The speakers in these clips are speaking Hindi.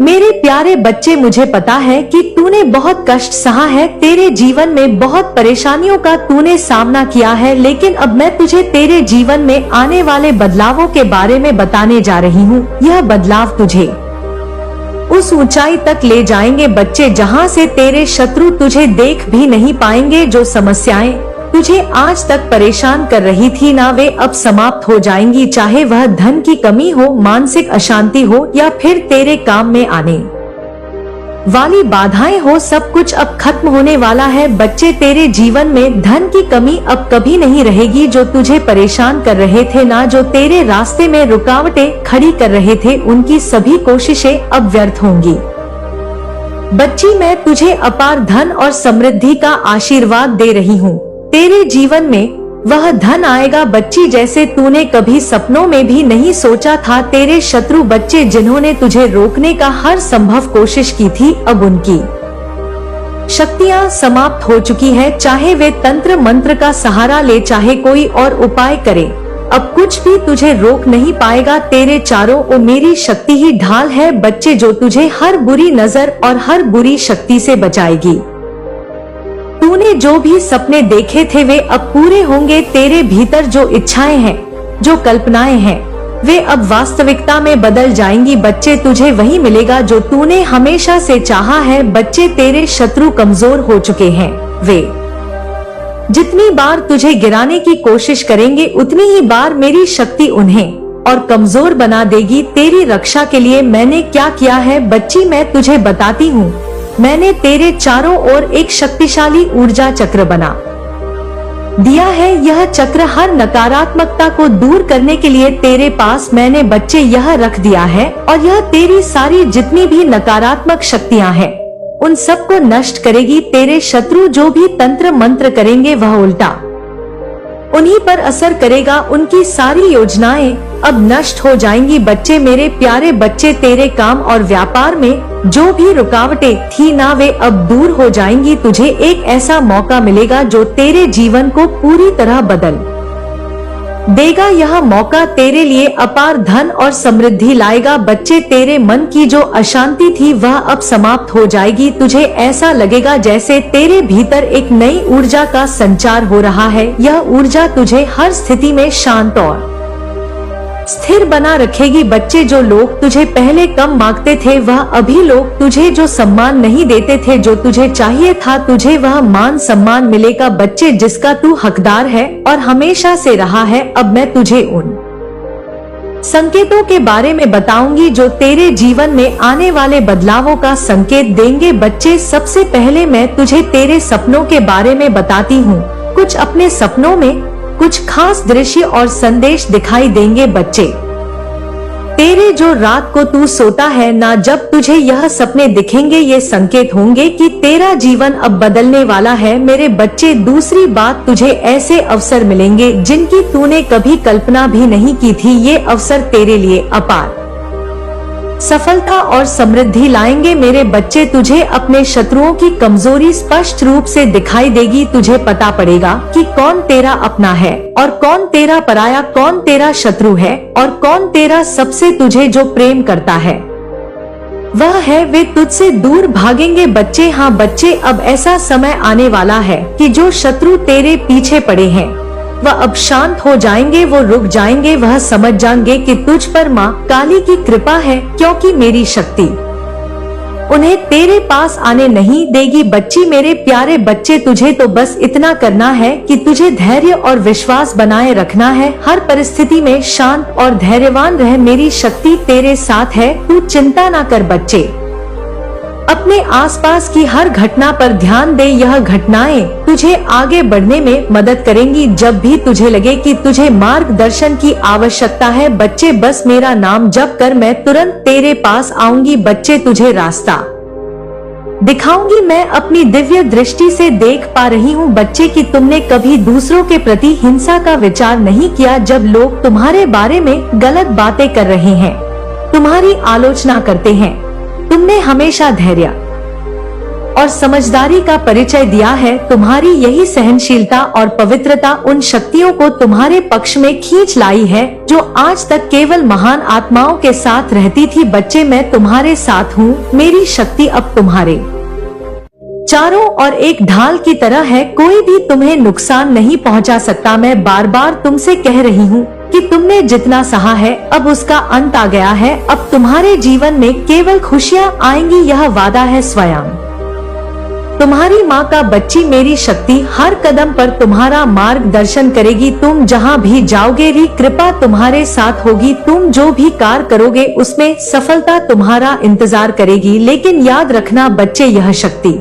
मेरे प्यारे बच्चे, मुझे पता है कि तूने बहुत कष्ट सहा है, तेरे जीवन में बहुत परेशानियों का तूने सामना किया है, लेकिन अब मैं तुझे तेरे जीवन में आने वाले बदलावों के बारे में बताने जा रही हूँ। यह बदलाव तुझे उस ऊंचाई तक ले जाएंगे बच्चे, जहाँ से तेरे शत्रु तुझे देख भी नहीं पाएंगे। जो समस्याएं तुझे आज तक परेशान कर रही थी ना, वे अब समाप्त हो जाएंगी। चाहे वह धन की कमी हो, मानसिक अशांति हो या फिर तेरे काम में आने वाली बाधाएं हो, सब कुछ अब खत्म होने वाला है बच्चे। तेरे जीवन में धन की कमी अब कभी नहीं रहेगी। जो तुझे परेशान कर रहे थे ना, जो तेरे रास्ते में रुकावटें खड़ी कर रहे थे, उनकी सभी कोशिशें अब व्यर्थ होंगी। बच्ची, मैं तुझे अपार धन और समृद्धि का आशीर्वाद दे रही हूँ। तेरे जीवन में वह धन आएगा बच्ची, जैसे तूने कभी सपनों में भी नहीं सोचा था। तेरे शत्रु बच्चे, जिन्होंने तुझे रोकने का हर संभव कोशिश की थी, अब उनकी शक्तियाँ समाप्त हो चुकी है। चाहे वे तंत्र मंत्र का सहारा ले, चाहे कोई और उपाय करे, अब कुछ भी तुझे रोक नहीं पाएगा। तेरे चारों ओर मेरी शक्ति ही ढाल है बच्चे, जो तुझे हर बुरी नजर और हर बुरी शक्ति से बचाएगी। तूने जो भी सपने देखे थे, वे अब पूरे होंगे। तेरे भीतर जो इच्छाएं हैं, जो कल्पनाएं हैं, वे अब वास्तविकता में बदल जाएंगी बच्चे। तुझे वही मिलेगा जो तूने हमेशा से चाहा है बच्चे। तेरे शत्रु कमजोर हो चुके हैं। वे जितनी बार तुझे गिराने की कोशिश करेंगे, उतनी ही बार मेरी शक्ति उन्हें और कमजोर बना देगी। तेरी रक्षा के लिए मैंने क्या किया है बच्ची, मैं तुझे बताती हूँ। मैंने तेरे चारों ओर एक शक्तिशाली ऊर्जा चक्र बना दिया है। यह चक्र हर नकारात्मकता को दूर करने के लिए तेरे पास मैंने बच्चे यह रख दिया है, और यह तेरी सारी जितनी भी नकारात्मक शक्तियां हैं, उन सबको नष्ट करेगी। तेरे शत्रु जो भी तंत्र मंत्र करेंगे, वह उल्टा उन्हीं पर असर करेगा। उनकी सारी योजनाएं अब नष्ट हो जाएंगी बच्चे। मेरे प्यारे बच्चे, तेरे काम और व्यापार में जो भी रुकावटें थी ना, वे अब दूर हो जाएंगी। तुझे एक ऐसा मौका मिलेगा जो तेरे जीवन को पूरी तरह बदल देगा। यह मौका तेरे लिए अपार धन और समृद्धि लाएगा बच्चे। तेरे मन की जो अशांति थी, वह अब समाप्त हो जाएगी। तुझे ऐसा लगेगा जैसे तेरे भीतर एक नई ऊर्जा का संचार हो रहा है। यह ऊर्जा तुझे हर स्थिति में शांत और स्थिर बना रखेगी बच्चे। जो लोग तुझे पहले कम मांगते थे, वह अभी लोग तुझे जो सम्मान नहीं देते थे, जो तुझे चाहिए था, तुझे वह मान सम्मान मिलेगा बच्चे, जिसका तू हकदार है और हमेशा से रहा है। अब मैं तुझे उन संकेतों के बारे में बताऊंगी जो तेरे जीवन में आने वाले बदलावों का संकेत देंगे बच्चे। सबसे पहले मैं तुझे तेरे सपनों के बारे में बताती हूँ। कुछ अपने सपनों में कुछ खास दृश्य और संदेश दिखाई देंगे बच्चे। तेरे जो रात को तू सोता है ना, जब तुझे यह सपने दिखेंगे, ये संकेत होंगे कि तेरा जीवन अब बदलने वाला है मेरे बच्चे। दूसरी बात, तुझे ऐसे अवसर मिलेंगे जिनकी तूने कभी कल्पना भी नहीं की थी। ये अवसर तेरे लिए अपार सफलता और समृद्धि लाएंगे मेरे बच्चे। तुझे अपने शत्रुओं की कमजोरी स्पष्ट रूप से दिखाई देगी। तुझे पता पड़ेगा कि कौन तेरा अपना है और कौन तेरा पराया, कौन तेरा शत्रु है और कौन तेरा सबसे तुझे जो प्रेम करता है वह है। वे तुझसे दूर भागेंगे बच्चे। हाँ बच्चे, अब ऐसा समय आने वाला है कि जो शत्रु तेरे पीछे पड़े हैं, वह अब शांत हो जाएंगे, वो रुक जाएंगे। वह समझ जाएंगे कि तुझ पर माँ काली की कृपा है, क्योंकि मेरी शक्ति उन्हें तेरे पास आने नहीं देगी बच्ची। मेरे प्यारे बच्चे, तुझे तो बस इतना करना है कि तुझे धैर्य और विश्वास बनाए रखना है। हर परिस्थिति में शांत और धैर्यवान रह, मेरी शक्ति तेरे साथ है। तू चिंता ना कर बच्चे। अपने आसपास की हर घटना पर ध्यान दे। यह घटनाएं तुझे आगे बढ़ने में मदद करेंगी। जब भी तुझे लगे कि तुझे मार्गदर्शन की आवश्यकता है बच्चे, बस मेरा नाम जप कर, मैं तुरंत तेरे पास आऊंगी बच्चे। तुझे रास्ता दिखाऊंगी। मैं अपनी दिव्य दृष्टि से देख पा रही हूँ बच्चे कि तुमने कभी दूसरों के प्रति हिंसा का विचार नहीं किया। जब लोग तुम्हारे बारे में गलत बातें कर रहे हैं, तुम्हारी आलोचना करते हैं, तुमने हमेशा धैर्य और समझदारी का परिचय दिया है। तुम्हारी यही सहनशीलता और पवित्रता उन शक्तियों को तुम्हारे पक्ष में खींच लाई है जो आज तक केवल महान आत्माओं के साथ रहती थी। बच्चे, मैं तुम्हारे साथ हूँ। मेरी शक्ति अब तुम्हारे चारों ओर एक ढाल की तरह है। कोई भी तुम्हें नुकसान नहीं पहुंचा सकता। मैं बार बार तुमसे कह रही हूँ कि तुमने जितना सहा है अब उसका अंत आ गया है। अब तुम्हारे जीवन में केवल खुशियाँ आएंगी, यह वादा है स्वयं तुम्हारी माँ का। बच्ची, मेरी शक्ति हर कदम पर तुम्हारा मार्गदर्शन करेगी। तुम जहाँ भी जाओगे मेरी कृपा तुम्हारे साथ होगी। तुम जो भी कार्य करोगे उसमें सफलता तुम्हारा इंतजार करेगी। लेकिन याद रखना बच्चे, यह शक्ति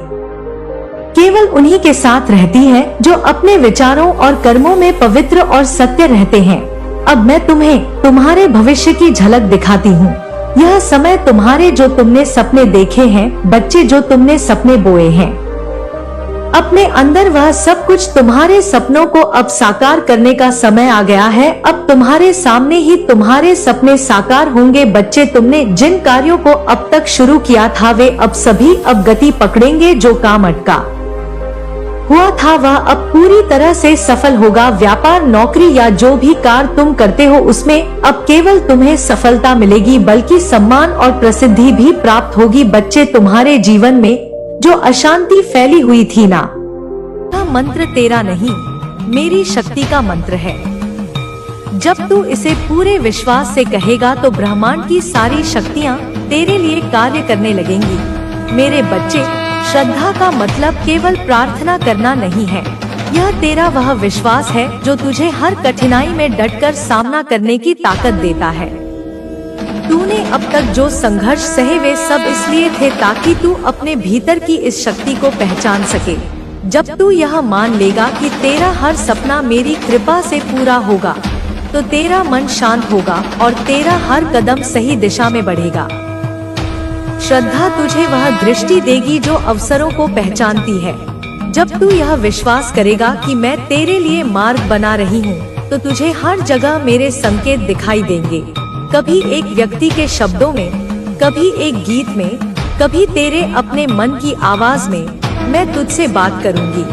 केवल उन्हीं के साथ रहती है जो अपने विचारों और कर्मों में पवित्र और सत्य रहते हैं। अब मैं तुम्हें तुम्हारे भविष्य की झलक दिखाती हूँ। यह समय तुम्हारे जो तुमने सपने देखे हैं बच्चे, जो तुमने सपने बोए हैं अपने अंदर, वह सब कुछ तुम्हारे सपनों को अब साकार करने का समय आ गया है। अब तुम्हारे सामने ही तुम्हारे सपने साकार होंगे। बच्चे, तुमने जिन कार्यों को अब तक शुरू किया था वे अब सभी अब गति पकड़ेंगे। जो काम अटका हुआ था वह अब पूरी तरह से सफल होगा। व्यापार, नौकरी या जो भी कार्य तुम करते हो उसमें अब केवल तुम्हें सफलता मिलेगी बल्कि सम्मान और प्रसिद्धि भी प्राप्त होगी। बच्चे, तुम्हारे जीवन में जो अशांति फैली हुई थी ना, वह मंत्र तेरा नहीं मेरी शक्ति का मंत्र है। जब तू इसे पूरे विश्वास से कहेगा तो ब्रह्मांड की सारी शक्तियाँ तेरे लिए कार्य करने लगेंगी। मेरे बच्चे, श्रद्धा का मतलब केवल प्रार्थना करना नहीं है। यह तेरा वह विश्वास है जो तुझे हर कठिनाई में डटकर सामना करने की ताकत देता है। तूने अब तक जो संघर्ष सहे वे सब इसलिए थे ताकि तू अपने भीतर की इस शक्ति को पहचान सके। जब तू यह मान लेगा कि तेरा हर सपना मेरी कृपा से पूरा होगा तो तेरा मन शांत होगा और तेरा हर कदम सही दिशा में बढ़ेगा। श्रद्धा तुझे वह दृष्टि देगी जो अवसरों को पहचानती है। जब तू यह विश्वास करेगा कि मैं तेरे लिए मार्ग बना रही हूँ तो तुझे हर जगह मेरे संकेत दिखाई देंगे। कभी एक व्यक्ति के शब्दों में, कभी एक गीत में, कभी तेरे अपने मन की आवाज में मैं तुझसे बात करूंगी।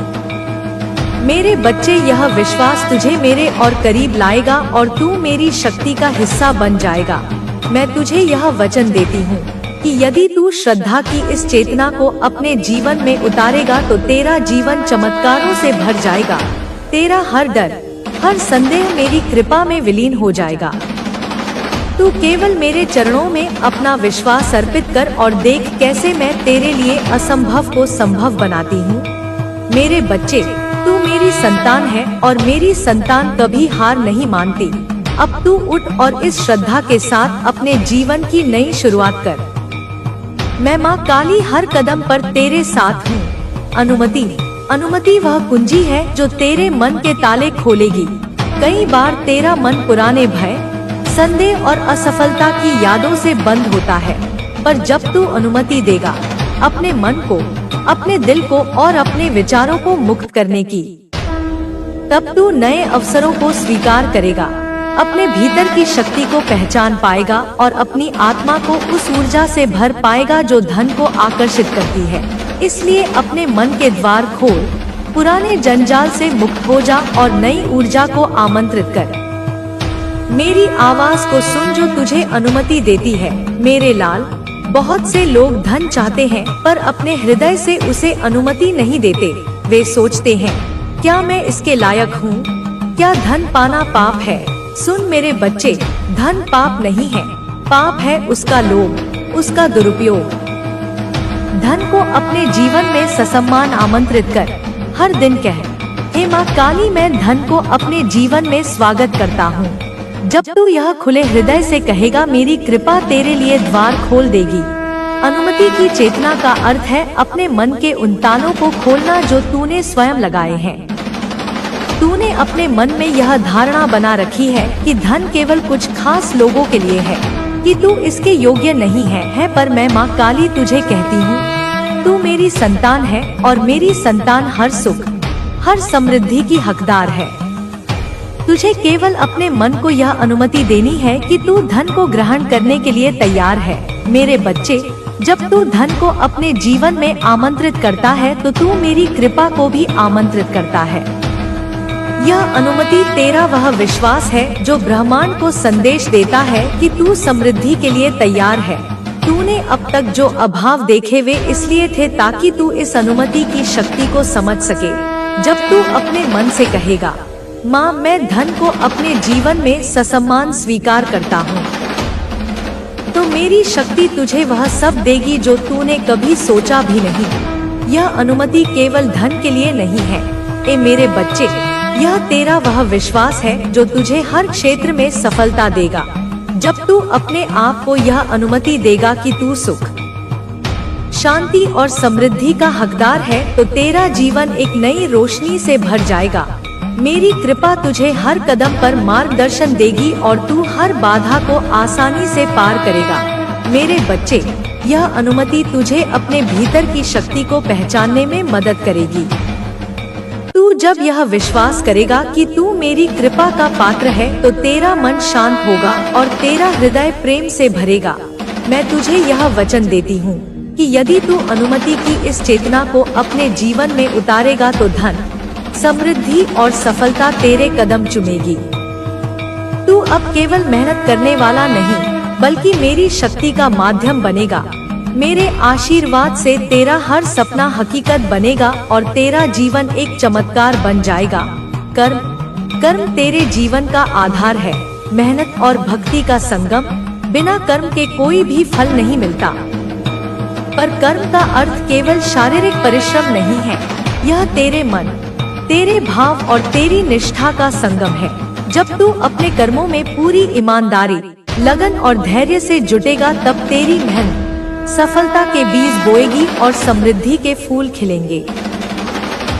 मेरे बच्चे, यह विश्वास तुझे मेरे और करीब लाएगा और तू मेरी शक्ति का हिस्सा बन जाएगा। मैं तुझे यह वचन देती हूँ कि यदि तू श्रद्धा की इस चेतना को अपने जीवन में उतारेगा तो तेरा जीवन चमत्कारों से भर जाएगा। तेरा हर डर, हर संदेह मेरी कृपा में विलीन हो जाएगा। तू केवल मेरे चरणों में अपना विश्वास अर्पित कर और देख कैसे मैं तेरे लिए असंभव को संभव बनाती हूँ। मेरे बच्चे, तू मेरी संतान है और मेरी संतान कभी हार नहीं मानती। अब तू उठ और इस श्रद्धा के साथ अपने जीवन की नई शुरुआत कर। मैं माँ काली हर कदम पर तेरे साथ हूँ। अनुमति वह कुंजी है जो तेरे मन के ताले खोलेगी। कई बार तेरा मन पुराने भय, संदेह और असफलता की यादों से बंद होता है, पर जब तू अनुमति देगा अपने मन को, अपने दिल को और अपने विचारों को मुक्त करने की, तब तू नए अवसरों को स्वीकार करेगा, अपने भीतर की शक्ति को पहचान पाएगा और अपनी आत्मा को उस ऊर्जा से भर पाएगा जो धन को आकर्षित करती है। इसलिए अपने मन के द्वार खोल, पुराने जंजाल से मुक्त हो जा और नई ऊर्जा को आमंत्रित कर। मेरी आवाज को सुन जो तुझे अनुमति देती है। मेरे लाल, बहुत से लोग धन चाहते हैं पर अपने हृदय से उसे अनुमति नहीं देते। वे सोचते हैं, क्या मैं इसके लायक हूँ? क्या धन पाना पाप है? सुन मेरे बच्चे, धन पाप नहीं है, पाप है उसका लोभ, उसका दुरुपयोग। धन को अपने जीवन में ससम्मान आमंत्रित कर। हर दिन कह, हे माँ काली, मैं धन को अपने जीवन में स्वागत करता हूँ। जब तू यह खुले हृदय से कहेगा, मेरी कृपा तेरे लिए द्वार खोल देगी। अनुमति की चेतना का अर्थ है अपने मन के उन तालों को खोलना जो तूने स्वयं लगाए हैं। तूने अपने मन में यह धारणा बना रखी है कि धन केवल कुछ खास लोगों के लिए है, कि तू इसके योग्य नहीं है। पर मैं माँ काली तुझे कहती हूँ, तू मेरी संतान है और मेरी संतान हर सुख, हर समृद्धि की हकदार है। तुझे केवल अपने मन को यह अनुमति देनी है कि तू धन को ग्रहण करने के लिए तैयार है। मेरे बच्चे, जब तू धन को अपने जीवन में आमंत्रित करता है तो तू मेरी कृपा को भी आमंत्रित करता है। यह अनुमति तेरा वह विश्वास है जो ब्रह्मांड को संदेश देता है कि तू समृद्धि के लिए तैयार है। तूने अब तक जो अभाव देखे वे इसलिए थे ताकि तू इस अनुमति की शक्ति को समझ सके। जब तू अपने मन से कहेगा, माँ मैं धन को अपने जीवन में ससम्मान स्वीकार करता हूँ, तो मेरी शक्ति तुझे वह सब देगी जो तूने कभी सोचा भी नहीं। यह अनुमति केवल धन के लिए नहीं है। ए मेरे बच्चे, यह तेरा वह विश्वास है जो तुझे हर क्षेत्र में सफलता देगा। जब तू अपने आप को यह अनुमति देगा कि तू सुख, शांति और समृद्धि का हकदार है तो तेरा जीवन एक नई रोशनी से भर जाएगा। मेरी कृपा तुझे हर कदम पर मार्गदर्शन देगी और तू हर बाधा को आसानी से पार करेगा। मेरे बच्चे, यह अनुमति तुझे अपने भीतर की शक्ति को पहचानने में मदद करेगी। तू जब यह विश्वास करेगा कि तू मेरी कृपा का पात्र है तो तेरा मन शांत होगा और तेरा हृदय प्रेम से भरेगा। मैं तुझे यह वचन देती हूँ कि यदि तू अनुमति की इस चेतना को अपने जीवन में उतारेगा तो धन, समृद्धि और सफलता तेरे कदम चूमेगी। तू अब केवल मेहनत करने वाला नहीं बल्कि मेरी शक्ति का माध्यम बनेगा। मेरे आशीर्वाद से तेरा हर सपना हकीकत बनेगा और तेरा जीवन एक चमत्कार बन जाएगा। कर्म तेरे जीवन का आधार है। मेहनत और भक्ति का संगम, बिना कर्म के कोई भी फल नहीं मिलता। पर कर्म का अर्थ केवल शारीरिक परिश्रम नहीं है, यह तेरे मन, तेरे भाव और तेरी निष्ठा का संगम है। जब तू अपने कर्मों में पूरी ईमानदारी, लगन और धैर्य से जुटेगा तब तेरी मेहनत सफलता के बीज बोएगी और समृद्धि के फूल खिलेंगे।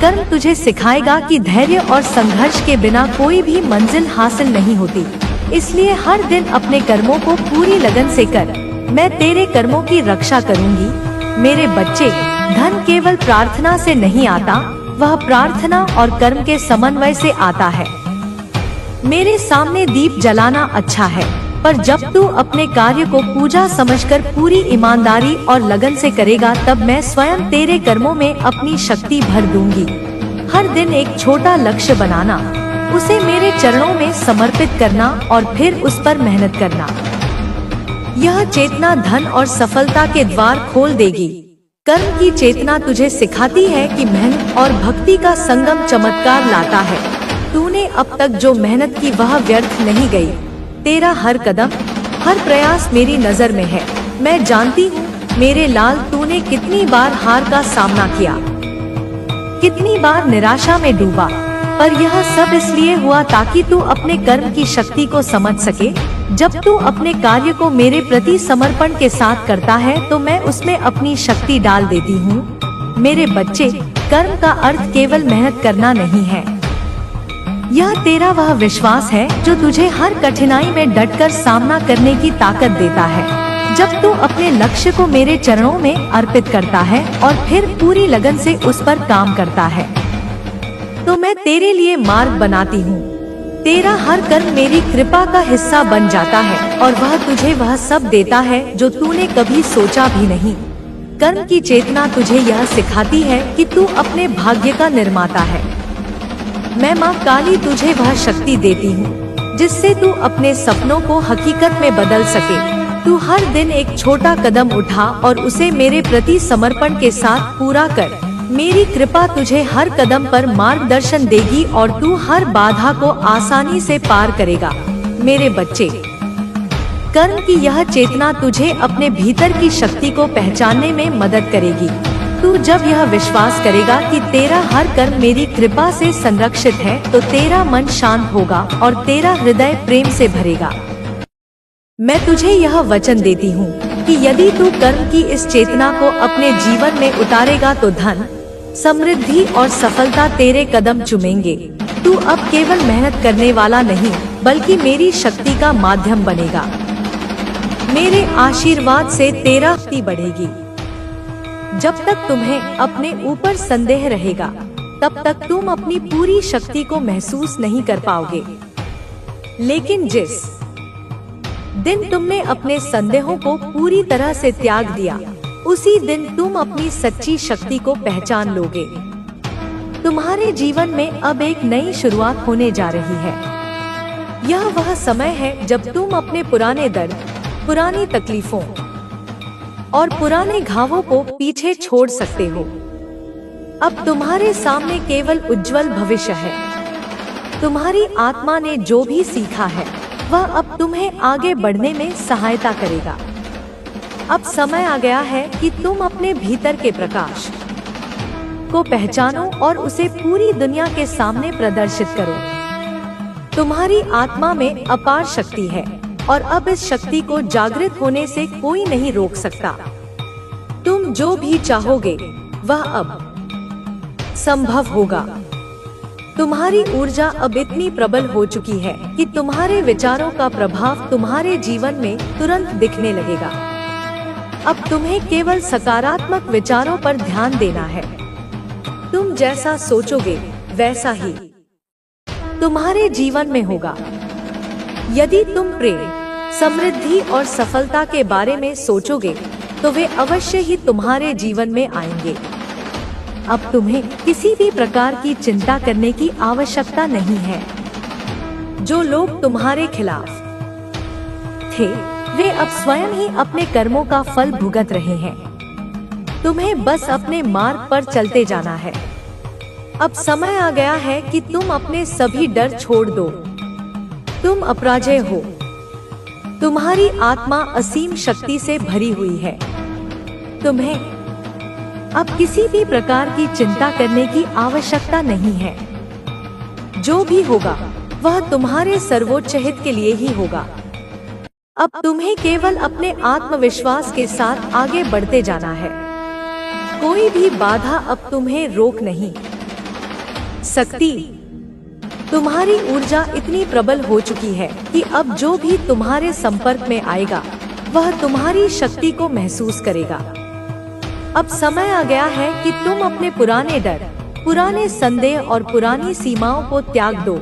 कर्म तुझे सिखाएगा कि धैर्य और संघर्ष के बिना कोई भी मंजिल हासिल नहीं होती। इसलिए हर दिन अपने कर्मों को पूरी लगन से कर। मैं तेरे कर्मों की रक्षा करूंगी। मेरे बच्चे, धन केवल प्रार्थना से नहीं आता, वह प्रार्थना और कर्म के समन्वय से आता है। मेरे सामने दीप जलाना अच्छा है, पर जब तू अपने कार्य को पूजा समझकर पूरी ईमानदारी और लगन से करेगा तब मैं स्वयं तेरे कर्मों में अपनी शक्ति भर दूंगी। हर दिन एक छोटा लक्ष्य बनाना, उसे मेरे चरणों में समर्पित करना और फिर उस पर मेहनत करना। यह चेतना धन और सफलता के द्वार खोल देगी। कर्म की चेतना तुझे सिखाती है कि मेहनत और भक्ति का संगम चमत्कार लाता है। तूने अब तक जो मेहनत की वह व्यर्थ नहीं गई। तेरा हर कदम, हर प्रयास मेरी नजर में है। मैं जानती हूँ मेरे लाल, तूने कितनी बार हार का सामना किया, कितनी बार निराशा में डूबा, पर यह सब इसलिए हुआ ताकि तू अपने कर्म की शक्ति को समझ सके। जब तू अपने कार्य को मेरे प्रति समर्पण के साथ करता है तो मैं उसमें अपनी शक्ति डाल देती हूँ। मेरे बच्चे, कर्म का अर्थ केवल मेहनत करना नहीं है, यह तेरा वह विश्वास है जो तुझे हर कठिनाई में डटकर सामना करने की ताकत देता है। जब तू अपने लक्ष्य को मेरे चरणों में अर्पित करता है और फिर पूरी लगन से उस पर काम करता है, तो मैं तेरे लिए मार्ग बनाती हूँ। तेरा हर कर्म मेरी कृपा का हिस्सा बन जाता है और वह तुझे वह सब देता है जो तूने कभी सोचा भी नहीं। कर्म की चेतना तुझे यह सिखाती है कि तू अपने भाग्य का निर्माता है। मैं माँ काली तुझे वह शक्ति देती हूँ जिससे तू अपने सपनों को हकीकत में बदल सके। तू हर दिन एक छोटा कदम उठा और उसे मेरे प्रति समर्पण के साथ पूरा कर। मेरी कृपा तुझे हर कदम पर मार्गदर्शन देगी और तू हर बाधा को आसानी से पार करेगा। मेरे बच्चे, कर्म की यह चेतना तुझे अपने भीतर की शक्ति को पहचानने में मदद करेगी। तू जब यह विश्वास करेगा कि तेरा हर कर्म मेरी कृपा से संरक्षित है तो तेरा मन शांत होगा और तेरा हृदय प्रेम से भरेगा। मैं तुझे यह वचन देती हूँ कि यदि तू कर्म की इस चेतना को अपने जीवन में उतारेगा तो धन, समृद्धि और सफलता तेरे कदम चूमेंगे। तू अब केवल मेहनत करने वाला नहीं बल्कि मेरी शक्ति का माध्यम बनेगा। मेरे आशीर्वाद से तेरा शक्ति बढ़ेगी। जब तक तुम्हें अपने ऊपर संदेह रहेगा तब तक तुम अपनी पूरी शक्ति को महसूस नहीं कर पाओगे। लेकिन दिन तुमने अपने संदेहों को पूरी तरह से त्याग दिया, उसी दिन तुम अपनी सच्ची शक्ति को पहचान लोगे। तुम्हारे जीवन में अब एक नई शुरुआत होने जा रही है। यह वह समय है जब तुम अपने पुराने दर्द, पुरानी तकलीफों और पुराने घावों को पीछे छोड़ सकते हो। अब तुम्हारे सामने केवल उज्जवल भविष्य है। तुम्हारी आत्मा ने जो भी सीखा है वह अब तुम्हें आगे बढ़ने में सहायता करेगा। अब समय आ गया है कि तुम अपने भीतर के प्रकाश को पहचानो और उसे पूरी दुनिया के सामने प्रदर्शित करो। तुम्हारी आत्मा में अपार शक्ति है और अब इस शक्ति को जागृत होने से कोई नहीं रोक सकता। तुम जो भी चाहोगे वह अब संभव होगा। तुम्हारी ऊर्जा अब इतनी प्रबल हो चुकी है कि तुम्हारे विचारों का प्रभाव तुम्हारे जीवन में तुरंत दिखने लगेगा। अब तुम्हें केवल सकारात्मक विचारों पर ध्यान देना है। तुम जैसा सोचोगे वैसा ही तुम्हारे जीवन में होगा। यदि तुम प्रेम, समृद्धि और सफलता के बारे में सोचोगे तो वे अवश्य ही तुम्हारे जीवन में आएंगे। अब तुम्हें किसी भी प्रकार की चिंता करने की आवश्यकता नहीं है। जो लोग तुम्हारे खिलाफ थे वे अब स्वयं ही अपने कर्मों का फल भुगत रहे हैं। तुम्हें बस अपने मार्ग पर चलते जाना है। अब समय आ गया है कि तुम अपने सभी डर छोड़ दो। तुम अपराजय हो। तुम्हारी आत्मा असीम शक्ति से भरी हुई है। तुम्हें अब किसी भी प्रकार की चिंता करने की आवश्यकता नहीं है। जो भी होगा वह तुम्हारे सर्वोच्च हित के लिए ही होगा। अब तुम्हें केवल अपने आत्मविश्वास के साथ आगे बढ़ते जाना है। कोई भी बाधा अब तुम्हें रोक नहीं सकती। तुम्हारी ऊर्जा इतनी प्रबल हो चुकी है कि अब जो भी तुम्हारे संपर्क में आएगा वह तुम्हारी शक्ति को महसूस करेगा। अब समय आ गया है कि तुम अपने पुराने डर, पुराने संदेह और पुरानी सीमाओं को त्याग दो।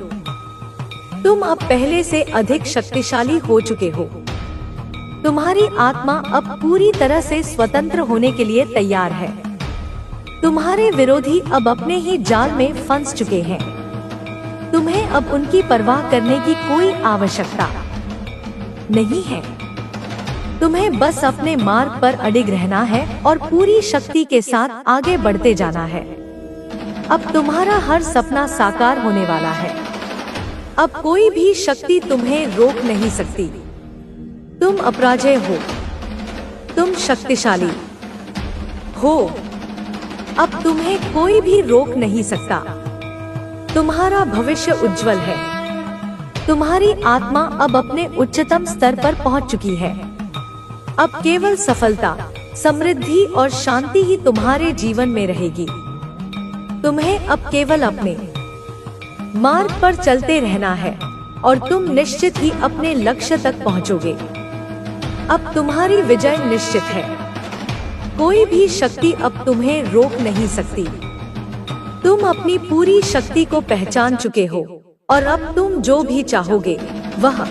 तुम अब पहले से अधिक शक्तिशाली हो चुके हो। तुम्हारी आत्मा अब पूरी तरह से स्वतंत्र होने के लिए तैयार है। तुम्हारे विरोधी अब अपने ही जाल में फंस चुके हैं। तुम्हें अब उनकी परवाह करने की कोई आवश्यकता नहीं है। तुम्हें बस अपने मार्ग पर अडिग रहना है और पूरी शक्ति के साथ आगे बढ़ते जाना है। अब तुम्हारा हर सपना साकार होने वाला है। अब कोई भी शक्ति तुम्हें रोक नहीं सकती। तुम अपराजय हो। तुम शक्तिशाली हो। अब तुम्हें कोई भी रोक नहीं सकता। तुम्हारा भविष्य उज्जवल है। तुम्हारी आत्मा अब अपने उच्चतम स्तर पर पहुंच चुकी है। अब केवल सफलता, समृद्धि और शांति ही तुम्हारे जीवन में रहेगी। तुम्हें अब केवल अपने मार्ग पर चलते रहना है और तुम निश्चित ही अपने लक्ष्य तक पहुंचोगे। अब तुम्हारी विजय निश्चित है। कोई भी शक्ति अब तुम्हें रोक नहीं सकती। तुम अपनी पूरी शक्ति को पहचान चुके हो और अब तुम जो भी चाहोगे वह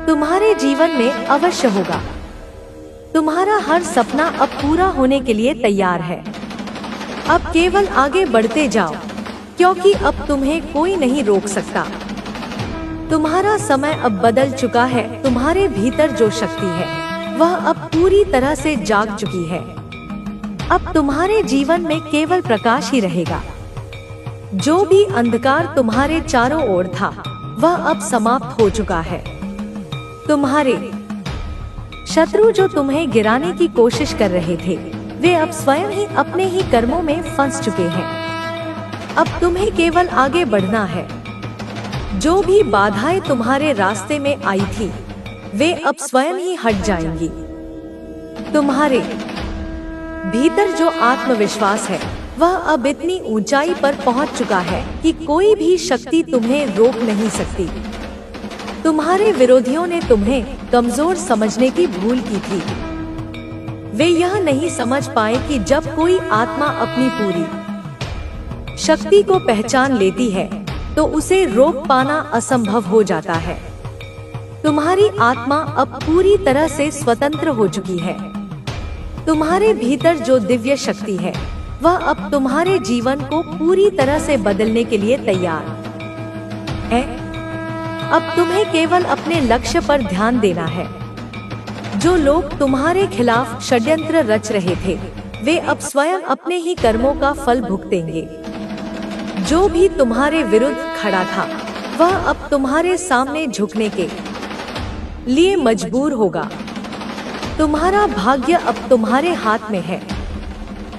तुम्हारे जीवन में अवश्य होगा। तुम्हारा हर सपना अब पूरा होने के लिए तैयार है। अब केवल आगे बढ़ते जाओ, क्योंकि अब तुम्हें कोई नहीं रोक सकता। तुम्हारा समय अब बदल चुका है। तुम्हारे भीतर जो शक्ति है वह अब पूरी तरह से जाग चुकी है। अब तुम्हारे जीवन में केवल प्रकाश ही रहेगा। जो भी अंधकार तुम्हारे चारों ओर था वह अब समाप्त हो चुका है। तुम्हारे शत्रु जो तुम्हें गिराने की कोशिश कर रहे थे वे अब स्वयं ही अपने ही कर्मों में फंस चुके हैं। अब तुम्हें केवल आगे बढ़ना है। जो भी बाधाएं तुम्हारे रास्ते में आई थी वे अब स्वयं ही हट जाएंगी। तुम्हारे भीतर जो आत्मविश्वास है वह अब इतनी ऊंचाई पर पहुंच चुका है कि कोई भी शक्ति तुम्हें रोक नहीं सकती। तुम्हारे विरोधियों ने तुम्हें कमजोर समझने की भूल की थी। वे यह नहीं समझ पाए कि जब कोई आत्मा अपनी पूरी शक्ति को पहचान लेती है तो उसे रोक पाना असंभव हो जाता है। तुम्हारी आत्मा अब पूरी तरह से स्वतंत्र हो चुकी है। तुम्हारे भीतर जो दिव्य शक्ति है वह अब तुम्हारे जीवन को पूरी तरह से बदलने के लिए तैयार है। अब तुम्हें केवल अपने लक्ष्य पर ध्यान देना है। जो लोग तुम्हारे खिलाफ षड्यंत्र रच रहे थे वे अब स्वयं अपने ही कर्मों का फल भुगतेंगे। जो भी तुम्हारे विरुद्ध खड़ा था वह अब तुम्हारे सामने झुकने के लिए मजबूर होगा। तुम्हारा भाग्य अब तुम्हारे हाथ में है।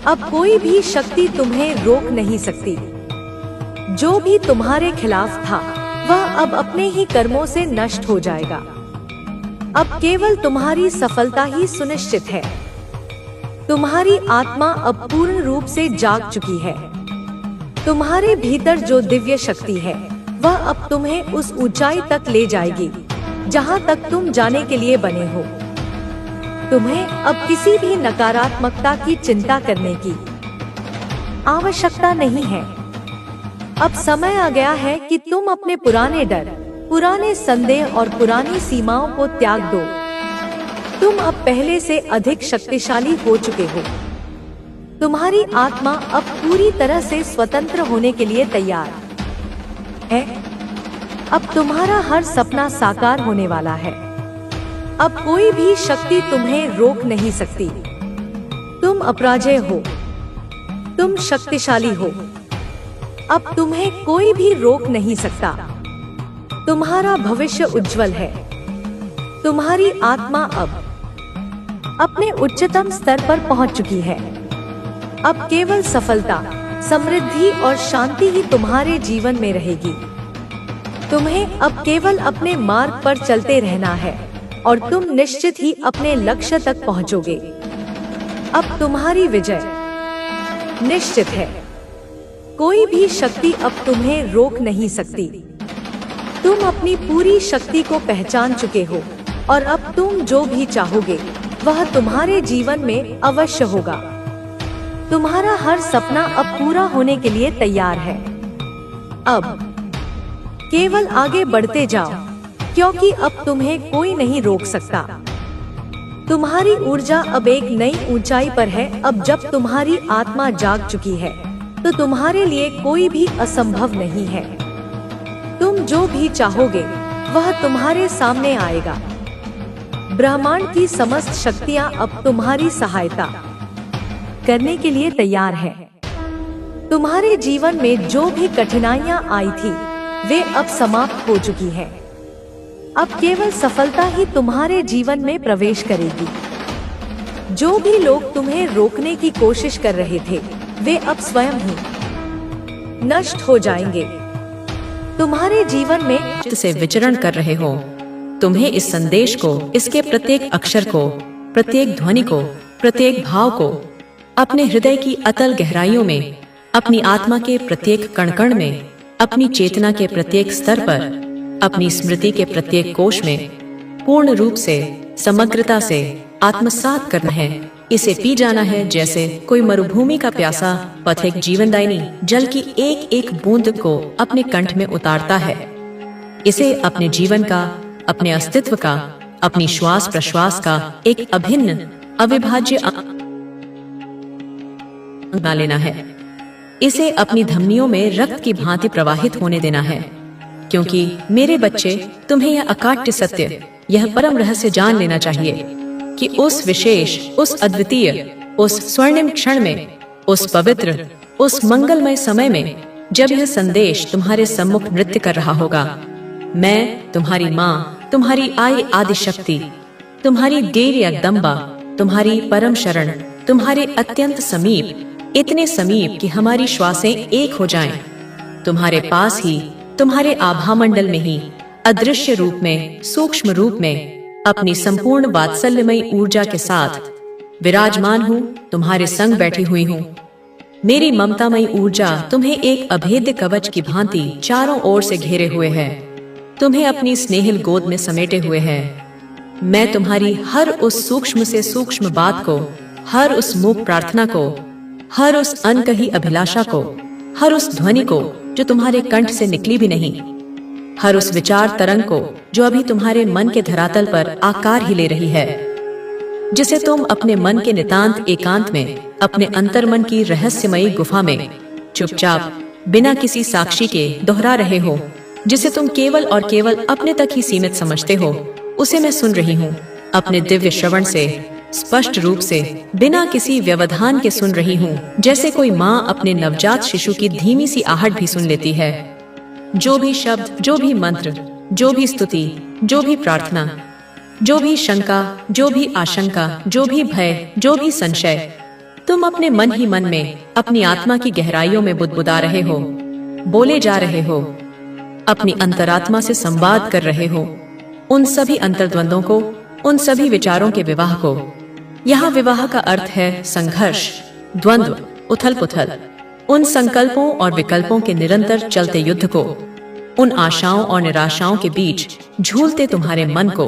अब कोई भी शक्ति तुम्हें रोक नहीं सकती। जो भी तुम्हारे खिलाफ था वह अब अपने ही कर्मों से नष्ट हो जाएगा। अब केवल तुम्हारी सफलता ही सुनिश्चित है। तुम्हारी आत्मा अब पूर्ण रूप से जाग चुकी है। तुम्हारे भीतर जो दिव्य शक्ति है वह अब तुम्हें उस ऊंचाई तक ले जाएगी जहां तक तुम जाने के लिए बने हो। तुम्हें अब किसी भी नकारात्मकता की चिंता करने की आवश्यकता नहीं है। अब समय आ गया है कि तुम अपने पुराने डर, पुराने संदेह और पुरानी सीमाओं को त्याग दो। तुम अब पहले से अधिक शक्तिशाली हो चुके हो। तुम्हारी आत्मा अब पूरी तरह से स्वतंत्र होने के लिए तैयार है। अब तुम्हारा हर सपना साकार होने वाला है। अब कोई भी शक्ति तुम्हें रोक नहीं सकती। तुम अपराजय हो। तुम शक्तिशाली हो। अब तुम्हें कोई भी रोक नहीं सकता। तुम्हारा भविष्य उज्जवल है। तुम्हारी आत्मा अब अपने उच्चतम स्तर पर पहुंच चुकी है। अब केवल सफलता, समृद्धि और शांति ही तुम्हारे जीवन में रहेगी। तुम्हें अब केवल अपने मार्ग पर चलते रहना है और तुम निश्चित ही अपने लक्ष्य तक पहुंचोगे। अब तुम्हारी विजय निश्चित है। कोई भी शक्ति अब तुम्हें रोक नहीं सकती। तुम अपनी पूरी शक्ति को पहचान चुके हो और अब तुम जो भी चाहोगे वह तुम्हारे जीवन में अवश्य होगा। तुम्हारा हर सपना अब पूरा होने के लिए तैयार है। अब केवल आगे बढ़ते जाओ, क्योंकि अब तुम्हें कोई नहीं रोक सकता। तुम्हारी ऊर्जा अब एक नई ऊंचाई पर है। अब जब तुम्हारी आत्मा जाग चुकी है तो तुम्हारे लिए कोई भी असंभव नहीं है। तुम जो भी चाहोगे वह तुम्हारे सामने आएगा। ब्रह्मांड की समस्त शक्तियां अब तुम्हारी सहायता करने के लिए तैयार है। तुम्हारे जीवन में जो भी कठिनाइयां आई थी वे अब समाप्त हो चुकी है। अब केवल सफलता ही तुम्हारे जीवन में प्रवेश करेगी। जो भी लोग तुम्हें रोकने की कोशिश कर रहे थे वे अब स्वयं ही नष्ट हो जाएंगे। तुम्हारे जीवन में से विचरण कर रहे हो, तुम्हें इस संदेश को, इसके प्रत्येक अक्षर को, प्रत्येक ध्वनि को, प्रत्येक भाव को अपने हृदय की अतल गहराइयों में, अपनी आत्मा के प्रत्येक कण कण में, अपनी चेतना के प्रत्येक स्तर पर, अपनी स्मृति के प्रत्येक कोश में पूर्ण रूप से, समग्रता से आत्मसात करना है। इसे पी जाना है जैसे कोई मरुभूमि का प्यासा पथिक जीवनदायिनी जल की एक एक बूंद को अपने कंठ में उतारता है। इसे अपने जीवन का, अपने अस्तित्व का, अपनी श्वास प्रश्वास का एक अभिन्न अविभाज्य अंग बना लेना है। इसे अपनी धमनियों में रक्त की भांति प्रवाहित होने देना है, क्योंकि मेरे बच्चे, तुम्हें यह अकाट्य सत्य, यह परम रहस्य जान लेना चाहिए कि उस विशेष, उस अद्वितीय, उस स्वर्णिम क्षण में, उस पवित्र, उस मंगलमय समय में जब यह संदेश तुम्हारे सम्मुख नृत्य कर रहा होगा, मैं तुम्हारी माँ, तुम्हारी आदि शक्ति, तुम्हारी देर अगदम्बा, तुम्हारी परम शरण, तुम्हारे अत्यंत समीप, इतने समीप कि हमारी श्वासें एक हो जाएं, तुम्हारे पास ही, तुम्हारे आभा मंडल में ही, अदृश्य रूप में, सूक्ष्म रूप में, अपनी संपूर्ण वात्सल्यमयी ऊर्जा के साथ विराजमान हूँ, तुम्हारे संग बैठी हुई हूँ। मेरी ममतामयी ऊर्जा तुम्हें एक अभेद्य कवच की भांति चारों ओर से घेरे हुए है, तुम्हें अपनी स्नेहिल गोद में समेटे हुए है। मैं तुम्हारी हर उस सूक्ष्म से सूक्ष्म बात को, हर उस मूक प्रार्थना को, हर उस अनकही अभिलाषा को, हर उस ध्वनि को जो तुम्हारे कंठ से निकली भी नहीं, हर उस विचार तरंग को जो अभी तुम्हारे मन के धरातल पर आकार ही ले रही है, जिसे तुम अपने मन के नितांत एकांत में, अपने अंतर्मन की रहस्यमयी गुफा में चुपचाप बिना किसी साक्षी के दोहरा रहे हो, जिसे तुम केवल और केवल अपने तक ही सीमित समझते हो, उसे मैं सुन रही हूँ। अपने दिव्य श्रवण से, स्पष्ट रूप से, बिना किसी व्यवधान के सुन रही हूँ, जैसे कोई माँ अपने नवजात शिशु की धीमी सी आहट भी सुन लेती है। जो भी शब्द, जो भी मंत्र, जो भी स्तुति, जो भी प्रार्थना, जो भी शंका, जो भी आशंका, जो भी भय, जो भी संशय, तुम अपने मन ही मन में, अपनी आत्मा की गहराइयों में बुदबुदा रहे हो, बोले जा रहे हो, अपनी अंतरात्मा से संवाद कर रहे हो। उन सभी अंतर्द्वंदों को, उन सभी विचारों के विवाह को। यहाँ विवाह का अर्थ है संघर्ष, द्वंद्व, उथल पुथल, उन संकल्पों और विकल्पों के निरंतर चलते युद्ध को, उन आशाओं और निराशाओं के बीच झूलते तुम्हारे मन को,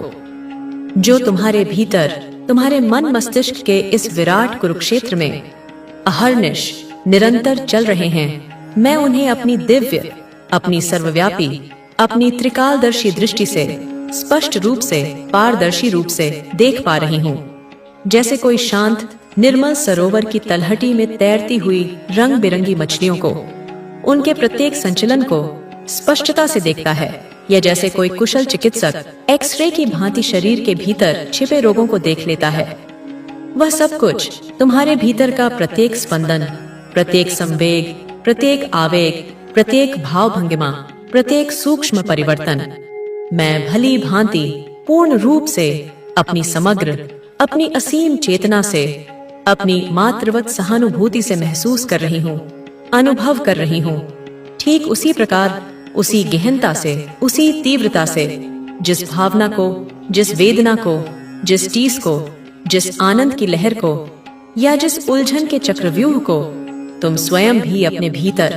जो तुम्हारे भीतर, तुम्हारे मन मस्तिष्क के इस विराट कुरुक्षेत्र में अहर्निश निरंतर चल रहे हैं। मैं उन्हें अपनी दिव्य, अपनी सर्वव्यापी, अपनी त्रिकालदर्शी दृष्टि से स्पष्ट रूप से, पारदर्शी रूप से देख पा रही हूँ, जैसे कोई शांत निर्मल सरोवर की तलहटी में तैरती हुई रंग बिरंगी मछलियों को, उनके प्रत्येक संचलन को स्पष्टता से देखता है, या जैसे कोई कुशल चिकित्सक एक्सरे की भांति शरीर के भीतर छिपे रोगों को देख लेता है। वह सब कुछ, तुम्हारे भीतर का प्रत्येक स्पंदन, प्रत्येक संवेग, प्रत्येक आवेग, प्रत्येक भाव भंगिमा, प्रत्येक सूक्ष्म परिवर्तन, मैं भली भांति पूर्ण रूप से अपनी समग्र, अपनी असीम चेतना से, अपनी मातृवत सहानुभूति से महसूस कर रही हूँ, अनुभव कर रही हूँ। ठीक उसी प्रकार, उसी गहनता से, उसी तीव्रता से, जिस भावना को, जिस वेदना को, जिस टीस को, जिस आनंद की लहर को, या जिस उलझन के चक्रव्यूह को तुम स्वयं भी अपने भीतर,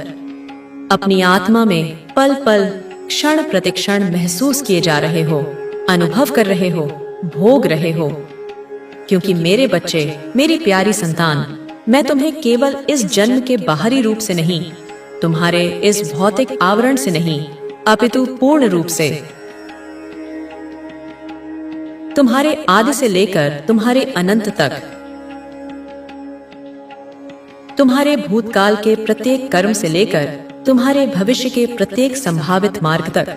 अपनी आत्मा में पल पल, क्षण प्रतिक्षण महसूस किए जा रहे हो, अनुभव कर रहे हो, भोग रहे हो। क्योंकि मेरे बच्चे, मेरी प्यारी संतान, मैं तुम्हें केवल इस जन्म के बाहरी रूप से नहीं, तुम्हारे इस भौतिक आवरण से नहीं, अपितु पूर्ण रूप से, तुम्हारे आदि से लेकर तुम्हारे अनंत तक, तुम्हारे भूतकाल के प्रत्येक कर्म से लेकर तुम्हारे भविष्य के प्रत्येक संभावित मार्ग तक,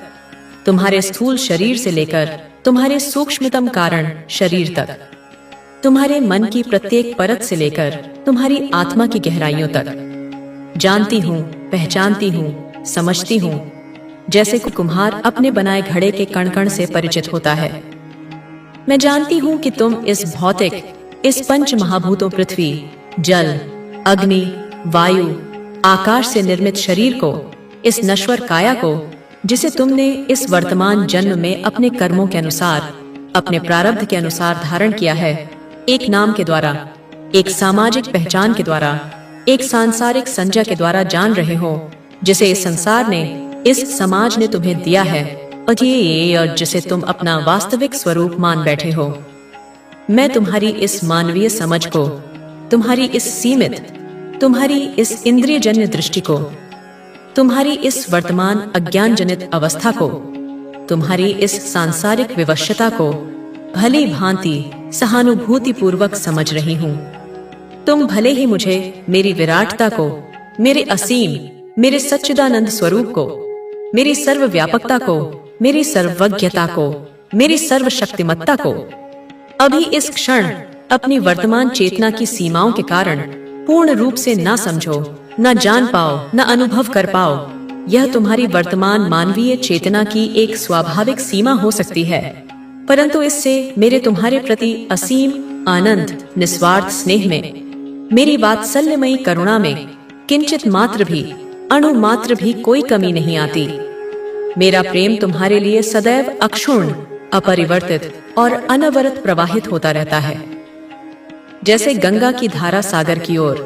तुम्हारे स्थूल शरीर से लेकर तुम्हारे सूक्ष्मतम कारण शरीर तक, तुम्हारे मन की प्रत्येक परत से लेकर तुम्हारी आत्मा की गहराइयों तक, जानती हूँ, पहचानती हूँ, समझती हूँ, जैसे कोई कुम्हार अपने बनाए घड़े के कण कण से परिचित होता है। मैं जानती हूँ कि तुम इस भौतिक, इस पंच महाभूतों पृथ्वी, जल, अग्नि, वायु, आकाश से निर्मित शरीर को, इस नश्वर काया को, जिसे तुमने इस वर्तमान जन्म में अपने कर्मों के अनुसार, अपने प्रारब्ध के अनुसार धारण किया है, एक नाम के द्वारा, एक सामाजिक पहचान के द्वारा, एक सांसारिक संज्ञा के द्वारा जान रहे हो, जिसे इस संसार ने, इस समाज ने तुम्हें दिया है, और जिसे तुम अपना वास्तविक स्वरूप मान बैठे हो। मैं तुम्हारी इस मानवीय समझ को, तुम्हारी इस सीमित, तुम्हारी इस इंद्रियजन्य दृष्टि को, तुम्हारी इस वर्तमान अज्ञान जनित अवस्था को, तुम्हारी इस सांसारिक विवशता को भली भांति सहानुभूति पूर्वक समझ रही हूँ। तुम भले ही मुझे, मेरी विराटता को, मेरे असीम, मेरे सच्चिदानंद स्वरूप को, मेरी सर्वव्यापकता को, मेरी सर्वज्ञता को, मेरी सर्वशक्तिमत्ता को अभी इस क्षण अपनी वर्तमान चेतना की सीमाओं के कारण पूर्ण रूप से ना समझो, न जान पाओ, न अनुभव कर पाओ। यह तुम्हारी वर्तमान मानवीय चेतना की एक स्वाभाविक सीमा हो सकती है, परंतु इससे मेरे तुम्हारे प्रति असीम आनंद, निस्वार्थ स्नेह में, मेरी वात्सल्यमयी करुणा में किंचित मात्र भी, अणु मात्र भी कोई कमी नहीं आती। मेरा प्रेम तुम्हारे लिए सदैव अक्षुण्ण, अपरिवर्तित और अनवरत प्रवाहित होता रहता है, जैसे गंगा की धारा सागर की ओर।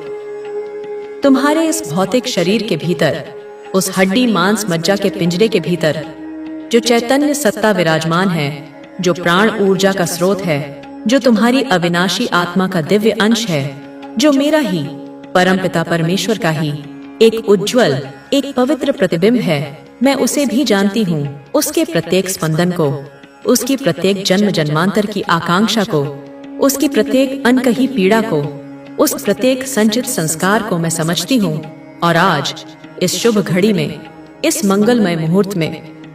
तुम्हारे इस भौतिक शरीर के भीतर, उस हड्डी मांस मज्जा के पिंजरे के भीतर, जो चैतन्य सत्ता विराजमान है, जो प्राण ऊर्जा का स्रोत है, जो तुम्हारी अविनाशी आत्मा का दिव्य अंश है, जो मेरा ही, परमपिता परमेश्वर का ही एक उज्ज्वल, एक पवित्र प्रतिबिंब है, मैं उसे भी जानती हूँ, उसके प्रत्येक स्पंदन को, उसकी प्रत्येक जन्म जन्मांतर की आकांक्षा को, उसकी प्रत्येक अनकही पीड़ा को, उस प्रत्येक संचित संस्कार को मैं समझती हूँ। और आज इस शुभ घड़ी में, इस मंगलमय मुहूर्त में